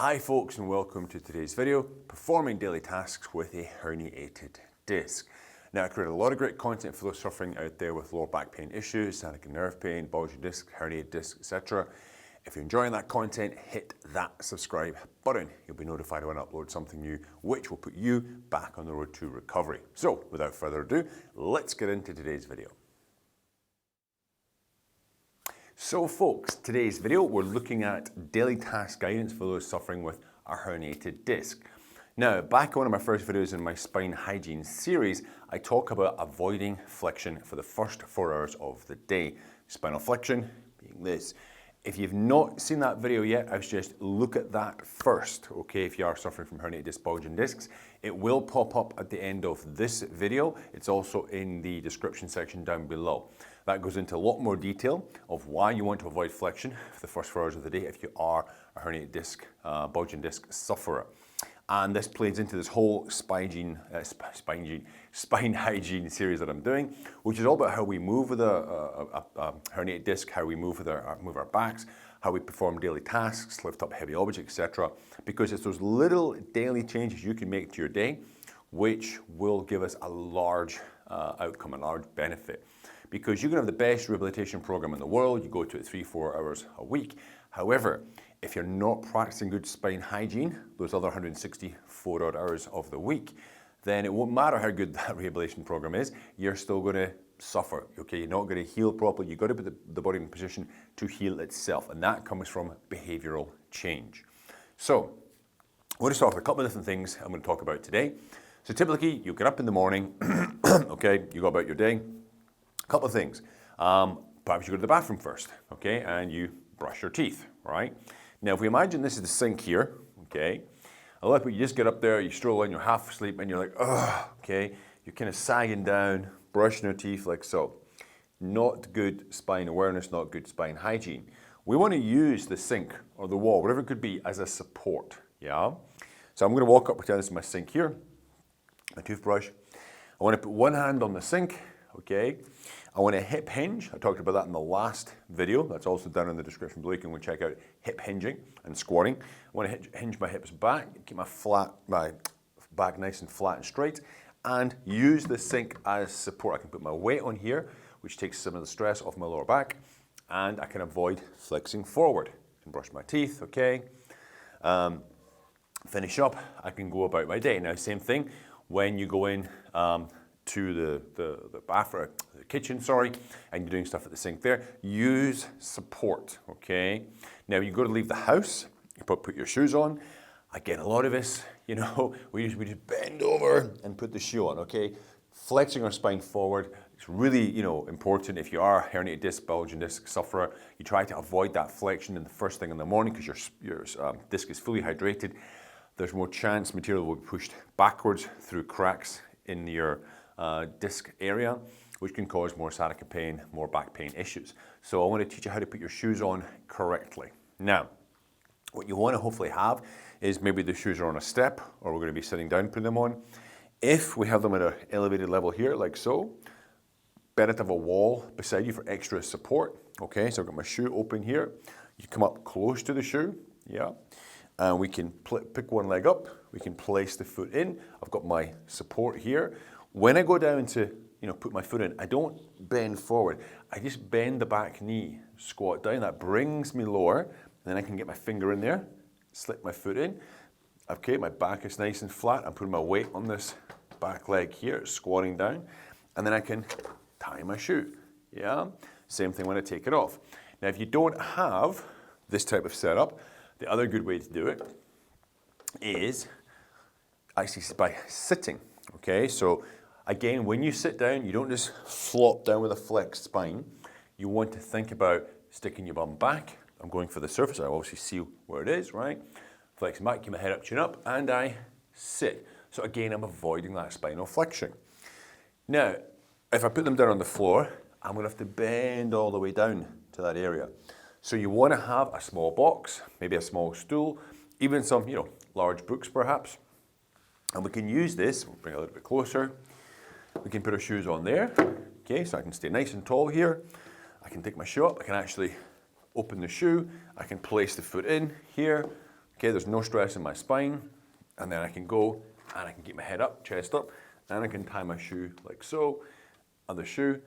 Hi folks, and welcome to today's video, performing daily tasks with a herniated disc. Now, I create a lot of great content for those suffering out there with lower back pain issues, sciatica nerve pain, bulging disc, herniated disc, etc. If you're enjoying that content, hit that subscribe button. You'll be notified when I upload something new, which will put you back on the road to recovery. So, without further ado, let's get into today's video. So folks, today's video, we're looking at daily task guidance for those suffering with a herniated disc. Now, back in one of my first videos in my spine hygiene series, I talk about avoiding flexion for the first 4 hours of the day. Spinal flexion being this. If you've not seen that video yet, I would suggest look at that first, okay, if you are suffering from herniated disc, bulging discs. It will pop up at the end of this video. It's also in the description section down below. That goes into a lot more detail of why you want to avoid flexion for the first 4 hours of the day if you are a herniated disc, bulging disc sufferer. And this plays into this whole spine hygiene series that I'm doing, which is all about how we move with a herniated disc, how we move with our backs, how we perform daily tasks, lift up heavy objects, etc. Because it's those little daily changes you can make to your day, which will give us a large outcome, a large benefit. Because you can have the best rehabilitation program in the world, you go to it 3-4 hours a week. However, if you're not practicing good spine hygiene, those other 164 odd hours of the week, then it won't matter how good that rehabilitation program is, you're still going to suffer, okay? You're not going to heal properly. You've got to put the body in a position to heal itself, and that comes from behavioral change. So, I'm going to start with a couple of different things I'm going to talk about today. So typically, you get up in the morning, okay, you go about your day. Couple of things. Perhaps you go to the bathroom first, okay, and you brush your teeth, right? Now, if we imagine this is the sink here, okay, a lot of people, you just get up there, you stroll in, you're half asleep, and you're like, ugh, okay, you're kind of sagging down, brushing your teeth like so. Not good spine awareness, not good spine hygiene. We want to use the sink or the wall, whatever it could be, as a support, yeah? So I'm going to walk up, pretend this is my sink here, my toothbrush. I want to put one hand on the sink, okay? I want to hip hinge. I talked about that in the last video. That's also down in the description below. You can go check out hip hinging and squatting. I want to hinge my hips back, keep my back nice and flat and straight, and use the sink as support. I can put my weight on here, which takes some of the stress off my lower back, and I can avoid flexing forward. I can brush my teeth, okay? Finish up, I can go about my day. Now, same thing when you go in to the bathroom, the kitchen, sorry, and you're doing stuff at the sink there, use support, okay? Now, you go to leave the house, you put your shoes on. Again, a lot of us, you know, we just bend over and put the shoe on, okay? Flexing our spine forward, it's really, you know, important. If you are a herniated disc, bulging disc sufferer, you try to avoid that flexion in the first thing in the morning because your disc is fully hydrated. There's more chance material will be pushed backwards through cracks in your disc area, which can cause more sciatica pain, more back pain issues. So I want to teach you how to put your shoes on correctly. Now, what you want to hopefully have is maybe the shoes are on a step, or we're going to be sitting down putting them on. If we have them at an elevated level here, like so, better to have a wall beside you for extra support. Okay, so I've got my shoe open here. You come up close to the shoe, yeah, and we can pick one leg up. We can place the foot in. I've got my support here. When I go down to, you know, put my foot in, I don't bend forward. I just bend the back knee, squat down. That brings me lower. And then I can get my finger in there, slip my foot in. Okay, my back is nice and flat. I'm putting my weight on this back leg here, squatting down. And then I can tie my shoe, yeah? Same thing when I take it off. Now, if you don't have this type of setup, the other good way to do it is actually by sitting, okay? So, again, when you sit down, you don't just flop down with a flexed spine. You want to think about sticking your bum back. I'm going for the surface. I obviously see where it is, right? Flexing back, keep my head up, chin up, and I sit. So again, I'm avoiding that spinal flexion. Now, if I put them down on the floor, I'm going to have to bend all the way down to that area. So you want to have a small box, maybe a small stool, even some, you know, large books perhaps. And we can use this, we'll bring it a little bit closer. We can put our shoes on there, okay, so I can stay nice and tall here. I can take my shoe up, I can actually open the shoe, I can place the foot in here, Okay, there's no stress in my spine, and then I can go and I can keep my head up, chest up, and I can tie my shoe like so, other shoe,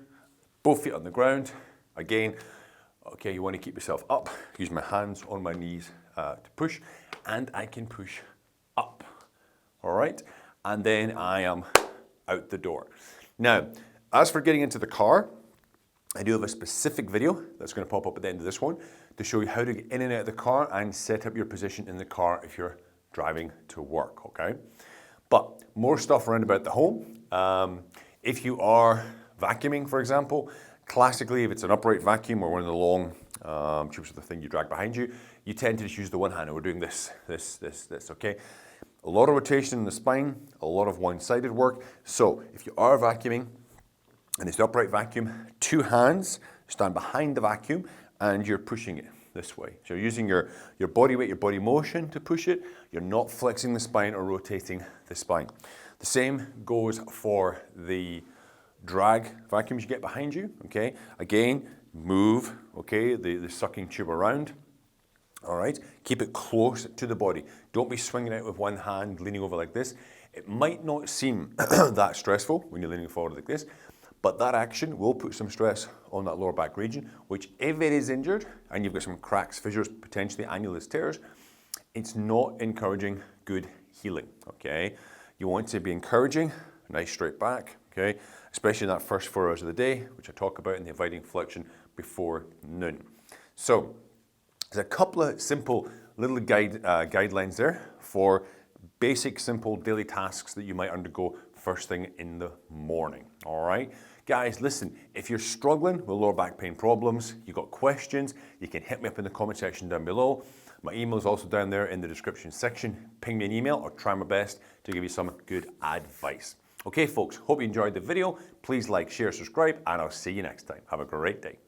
both feet on the ground. Again, okay, you want to keep yourself up, use my hands on my knees to push, and I can push up, all right? And then I am out the door. Now, as for getting into the car, I do have a specific video that's going to pop up at the end of this one to show you how to get in and out of the car and set up your position in the car if you're driving to work, okay? But more stuff around about the home. If you are vacuuming, for example, classically, if it's an upright vacuum or one of the long tubes of the thing you drag behind you, you tend to just use the one hand, and we're doing this, okay? A lot of rotation in the spine, a lot of one-sided work. So if you are vacuuming, and it's the upright vacuum, two hands stand behind the vacuum and you're pushing it this way. So you're using your body weight, your body motion to push it. You're not flexing the spine or rotating the spine. The same goes for the drag vacuums you get behind you, okay? Again, move, okay, the sucking tube around. All right, keep it close to the body. Don't be swinging out with one hand, leaning over like this. It might not seem that stressful when you're leaning forward like this, but that action will put some stress on that lower back region, which if it is injured and you've got some cracks, fissures, potentially annulus tears, it's not encouraging good healing, okay? You want to be encouraging, nice straight back, okay? Especially in that first 4 hours of the day, which I talk about in the inviting flexion before noon. So there's a couple of simple little guidelines there for basic, simple daily tasks that you might undergo first thing in the morning, all right? Guys, listen, if you're struggling with lower back pain problems, you've got questions, you can hit me up in the comment section down below. My email is also down there in the description section. Ping me an email or try my best to give you some good advice. Okay, folks, hope you enjoyed the video. Please like, share, subscribe, and I'll see you next time. Have a great day.